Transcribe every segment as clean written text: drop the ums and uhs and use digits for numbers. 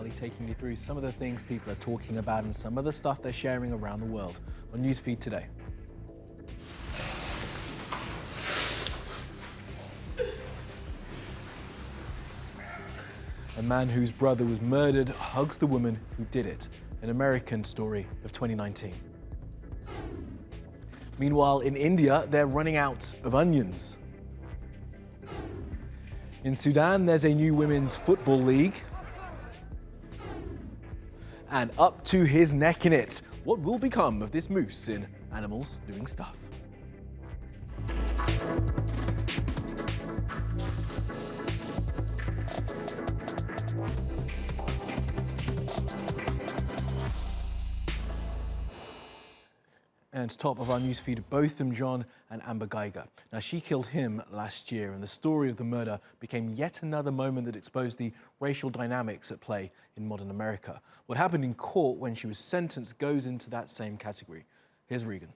Charlie, taking you through some of the things people are talking about and some of the stuff they're sharing around the world on Newsfeed today. A man whose brother was murdered hugs the woman who did it. An American story of 2019. Meanwhile, in India, they're running out of onions. In Sudan, there's a new women's football league. And up to his neck in it, what will become of this moose in Animals Doing Stuff? And top of our newsfeed, Botham Jean and Guyger. Now, she killed him last year, and the story of the murder became yet another moment that exposed the racial dynamics at play in modern America. What happened in court when she was sentenced goes into that same category. Here's Regan.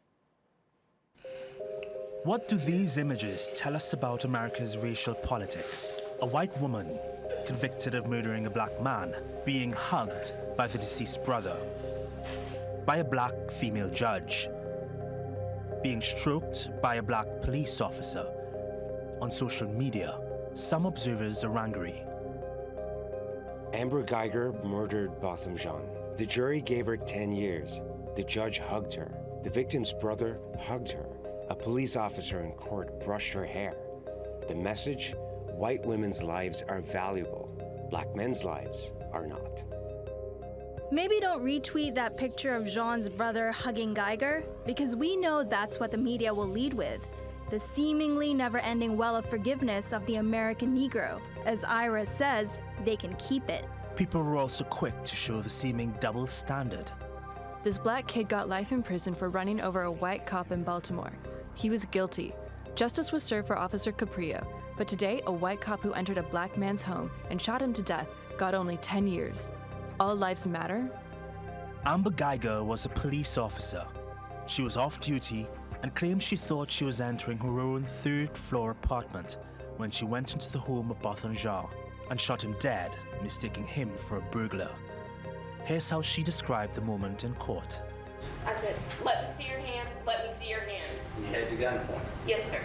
What do these images tell us about America's racial politics? A white woman convicted of murdering a black man being hugged by the deceased brother, by a black female judge, being stroked by a black police officer. On social media, some observers are angry. Guyger murdered Botham Jean. The jury gave her 10 years. The judge hugged her. The victim's brother hugged her. A police officer in court brushed her hair. The message: white women's lives are valuable. Black men's lives are not. Maybe don't retweet that picture of Jean's brother hugging Guyger, because we know that's what the media will lead with. The seemingly never-ending well of forgiveness of the American Negro. As Ira says, they can keep it. People were also quick to show the seeming double standard. This black kid got life in prison for running over a white cop in Baltimore. He was guilty. Justice was served for Officer Caprio, but today a white cop who entered a black man's home and shot him to death got only 10 years. All lives matter? Guyger was a police officer. She was off duty and claimed she thought she was entering her own third-floor apartment when she went into the home of Botham Jean and shot him dead, mistaking him for a burglar. Here's how she described the moment in court. I said, "Let me see your hands, let me see your hands." You had the gun pointed? Yes, sir.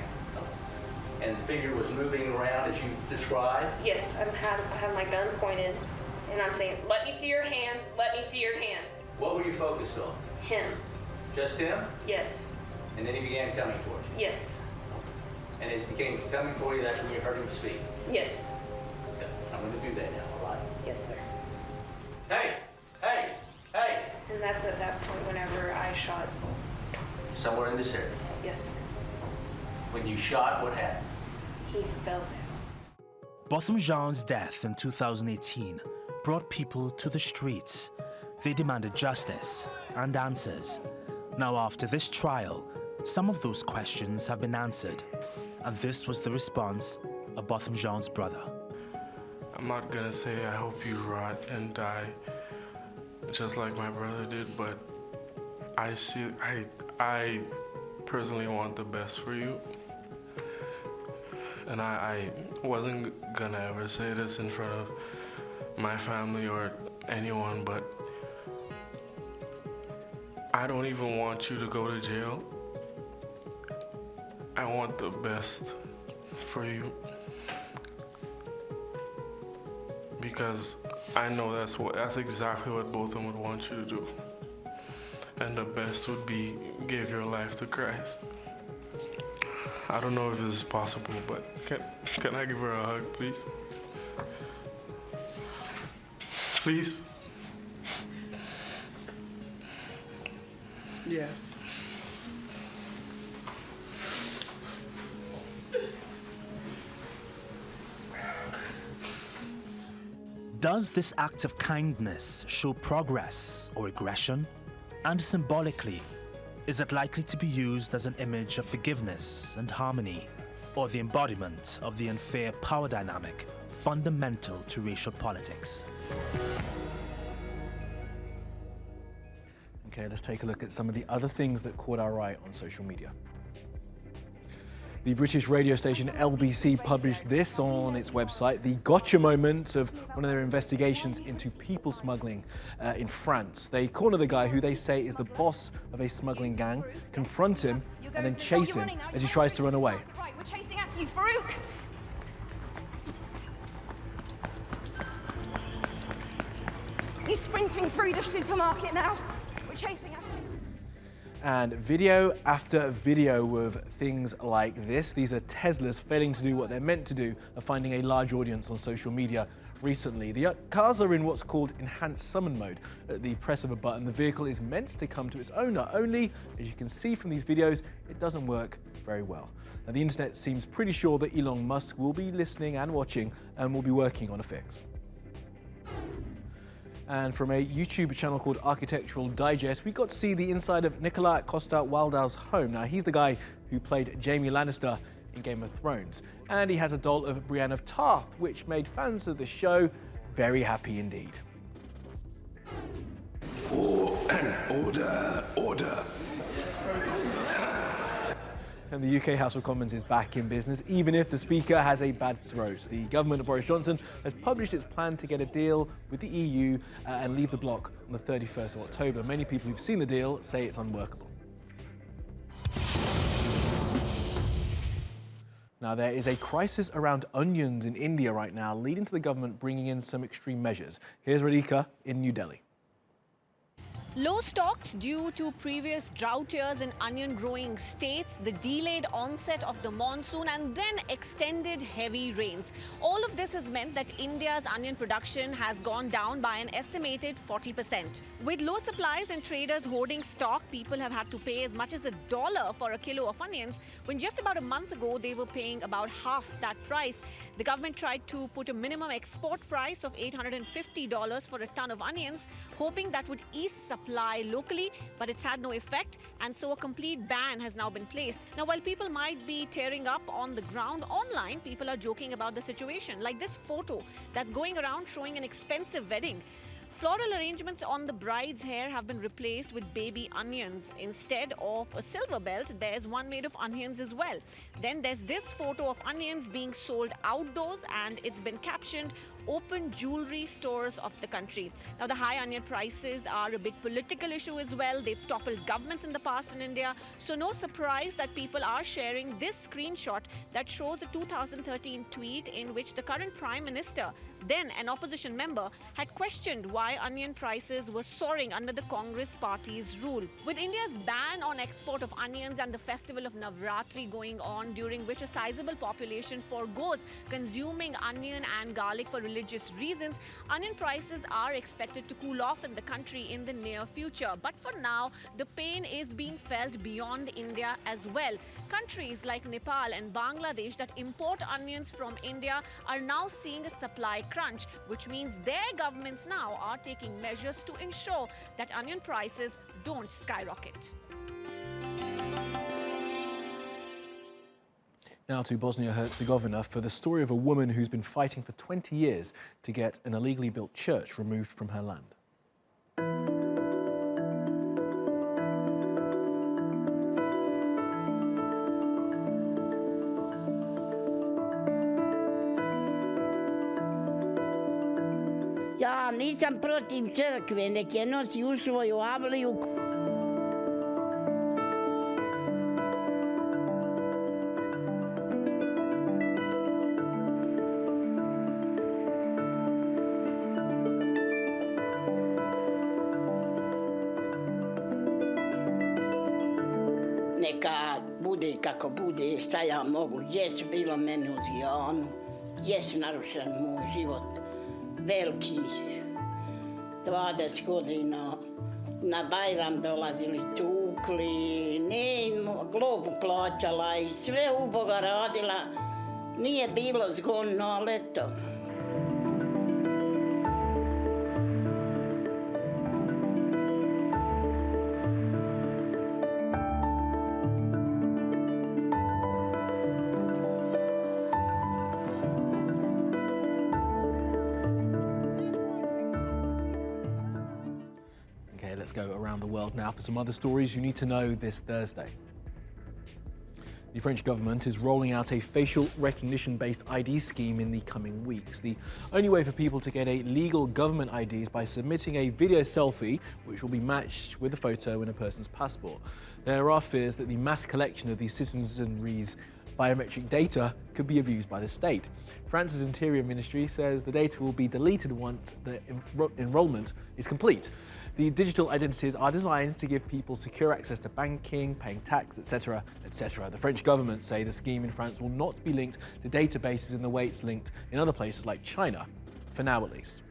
And the figure was moving around as you described? Yes, I have my gun pointed, and I'm saying, "Let me see your hands, let me see your hands." What were you focused on? Him. Just him? Yes. And then he began coming towards you? Yes. And as he became coming for you, that's when you heard him speak? Yes. Okay. I'm going to do that now, all right? Yes, sir. Hey! Hey! Hey! And that's at that point whenever I shot. Somewhere in this area? Yes, sir. When you shot, what happened? He fell down. Botham Jean's death in 2018 brought people to the streets. They demanded justice and answers. Now, after this trial, some of those questions have been answered, and this was the response of Botham Jean's brother. I'm not gonna say I hope you rot and die just like my brother did, but I personally want the best for you. And I wasn't gonna ever say this in front of my family or anyone, but I don't even want you to go to jail. I want the best for you. Because I know that's exactly what both of them would want you to do. And the best would be give your life to Christ. I don't know if this is possible, but can I give her a hug, please? Please? Yes. Does this act of kindness show progress or aggression? And symbolically, is it likely to be used as an image of forgiveness and harmony, or the embodiment of the unfair power dynamic fundamental to racial politics? Okay, let's take a look at some of the other things that caught our eye on social media. The British radio station LBC published this on its website, the gotcha moment of one of their investigations into people smuggling in France. They corner the guy who they say is the boss of a smuggling gang, confront him, and then chase him as he tries to run away. Right, we're chasing after you, Farouk. He's sprinting through the supermarket now. We're chasing after him. And video after video of things like this. These are Teslas failing to do what they're meant to do, of finding a large audience on social media recently. The cars are in what's called enhanced summon mode. At the press of a button, the vehicle is meant to come to its owner, only, as you can see from these videos, it doesn't work very well. Now, the internet seems pretty sure that Elon Musk will be listening and watching and will be working on a fix. And from a YouTube channel called Architectural Digest, we got to see the inside of Nikolai Coster-Waldau's home. Now, he's the guy who played Jaime Lannister in Game of Thrones. And he has a doll of Brienne of Tarth, which made fans of the show very happy indeed. Order. And the UK House of Commons is back in business, even if the Speaker has a bad throat. The government of Boris Johnson has published its plan to get a deal with the EU and leave the bloc on the 31st of October. Many people who've seen the deal say it's unworkable. Now, there is a crisis around onions in India right now, leading to the government bringing in some extreme measures. Here's Radhika in New Delhi. Low stocks due to previous drought years in onion-growing states, the delayed onset of the monsoon and then extended heavy rains. All of this has meant that India's onion production has gone down by an estimated 40%. With low supplies and traders hoarding stock, people have had to pay as much as $1 for a kilo of onions, when just about a month ago they were paying about half that price. The government tried to put a minimum export price of $850 for a ton of onions, hoping that would ease supply locally, but it's had no effect, and so a complete ban has now been placed. Now, while people might be tearing up on the ground, online people are joking about the situation, like this photo that's going around showing an expensive wedding. Floral arrangements on the bride's hair have been replaced with baby onions. Instead of a silver belt, there's one made of onions as well. Then there's this photo of onions being sold outdoors, and it's been captioned, "Open jewelry stores of the country." Now, the high onion prices are a big political issue as well. They've toppled governments in the past in India. So no surprise that people are sharing this screenshot that shows a 2013 tweet in which the current Prime Minister, then an opposition member, had questioned why onion prices were soaring under the Congress party's rule. With India's ban on export of onions and the festival of Navratri going on, during which a sizable population forgoes consuming onion and garlic for religious reasons, onion prices are expected to cool off in the country in the near future. But for now, the pain is being felt beyond India as well. Countries like Nepal and Bangladesh that import onions from India are now seeing a supply crunch, which means their governments now are taking measures to ensure that onion prices don't skyrocket. Now to Bosnia-Herzegovina for the story of a woman who's been fighting for 20 years to get an illegally built church removed from her land. Ja nisam protiv crkve, nek je nosi u svoju avliju. Neka bude kako bude, šta ja mogu, jes bilo meni u Zijanu, jes narušen moj život, veliki, 20 godina, na Bajram dolazili tukli, ne globu plaćala i sve uboga radila, nije bilo zgodno, ali eto. Let's go around the world now for some other stories you need to know this Thursday. The French government is rolling out a facial recognition-based ID scheme in the coming weeks. The only way for people to get a legal government ID is by submitting a video selfie, which will be matched with a photo in a person's passport. There are fears that the mass collection of these citizenry's biometric data could be abused by the state. France's Interior Ministry says the data will be deleted once the enrollment is complete. The digital identities are designed to give people secure access to banking, paying tax, etc., etc. The French government say the scheme in France will not be linked to databases in the way it's linked in other places like China, for now at least.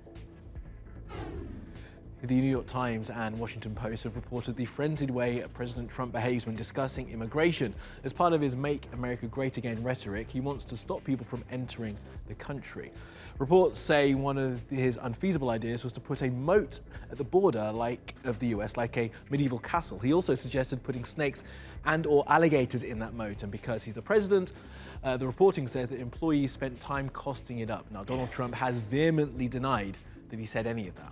The New York Times and Washington Post have reported the frenzied way President Trump behaves when discussing immigration. As part of his Make America Great Again rhetoric, he wants to stop people from entering the country. Reports say one of his unfeasible ideas was to put a moat at the border of the US, like a medieval castle. He also suggested putting snakes and/or alligators in that moat, and because he's the president, the reporting says that employees spent time costing it up. Now, Donald Trump has vehemently denied that he said any of that.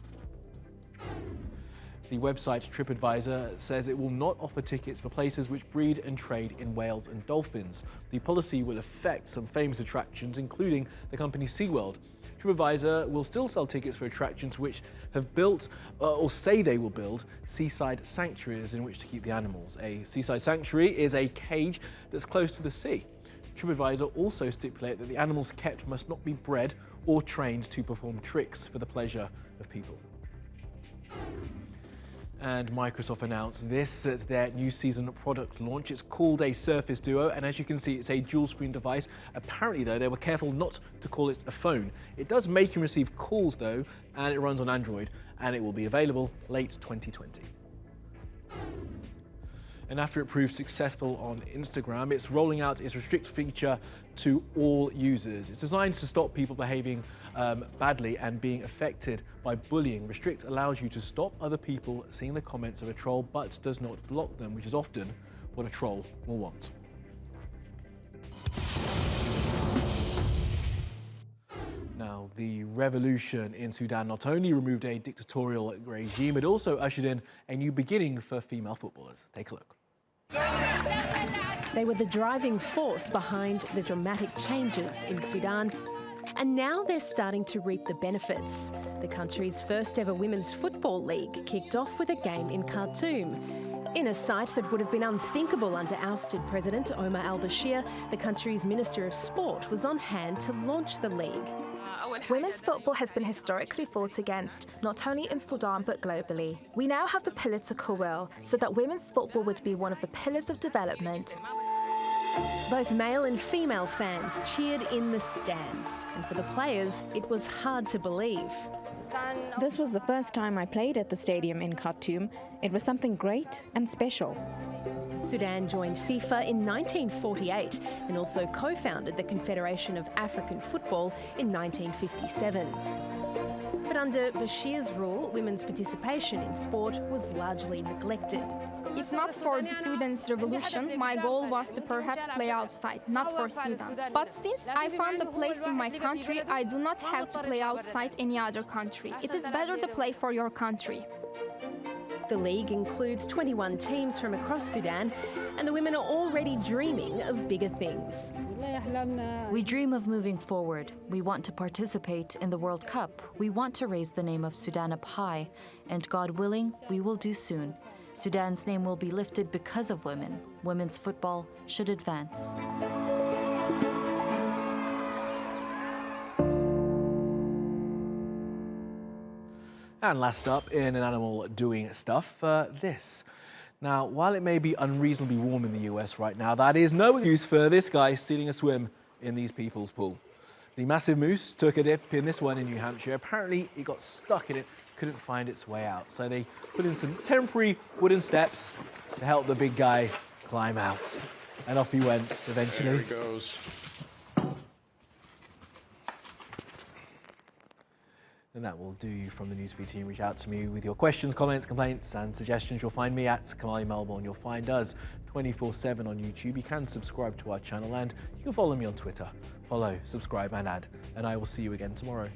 The website TripAdvisor says it will not offer tickets for places which breed and trade in whales and dolphins. The policy will affect some famous attractions, including the company SeaWorld. TripAdvisor will still sell tickets for attractions which have built, or say they will build, seaside sanctuaries in which to keep the animals. A seaside sanctuary is a cage that's close to the sea. TripAdvisor also stipulate that the animals kept must not be bred or trained to perform tricks for the pleasure of people. And Microsoft announced this at their new season product launch. It's called a Surface Duo, and as you can see, it's a dual-screen device. Apparently, though, they were careful not to call it a phone. It does make and receive calls, though, and it runs on Android, and it will be available late 2020. And after it proved successful on Instagram, it's rolling out its restrict feature to all users. It's designed to stop people behaving badly and being affected by bullying. Restrict allows you to stop other people seeing the comments of a troll, but does not block them, which is often what a troll will want. Now, the revolution in Sudan not only removed a dictatorial regime, it also ushered in a new beginning for female footballers. Take a look. They were the driving force behind the dramatic changes in Sudan, and now they're starting to reap the benefits. The country's first ever women's football league kicked off with a game in Khartoum. In a sight that would have been unthinkable under ousted President Omar al-Bashir, the country's Minister of Sport was on hand to launch the league. Women's football has been historically fought against, not only in Sudan but globally. We now have the political will so that women's football would be one of the pillars of development. Both male and female fans cheered in the stands, and for the players, it was hard to believe. This was the first time I played at the stadium in Khartoum. It was something great and special. Sudan joined FIFA in 1948 and also co-founded the Confederation of African Football in 1957. But under Bashir's rule, women's participation in sport was largely neglected. If not for the Sudan's revolution, my goal was to perhaps play outside, not for Sudan. But since I found a place in my country, I do not have to play outside any other country. It is better to play for your country. The league includes 21 teams from across Sudan, and the women are already dreaming of bigger things. We dream of moving forward. We want to participate in the World Cup. We want to raise the name of Sudan up high, and God willing, we will do soon. Sudan's name will be lifted because of women. Women's football should advance. And last up in an animal doing stuff, this. Now, while it may be unreasonably warm in the US right now, that is no excuse for this guy stealing a swim in these people's pool. The massive moose took a dip in this one in New Hampshire. Apparently, it got stuck in it, couldn't find its way out. So they put in some temporary wooden steps to help the big guy climb out. And off he went eventually. There he goes. And that will do you from the newsfeed team. Reach out to me with your questions, comments, complaints and suggestions. You'll find me at Kamali Melbourne. You'll find us 24/7 on YouTube. You can subscribe to our channel and you can follow me on Twitter. Follow, subscribe and add. And I will see you again tomorrow.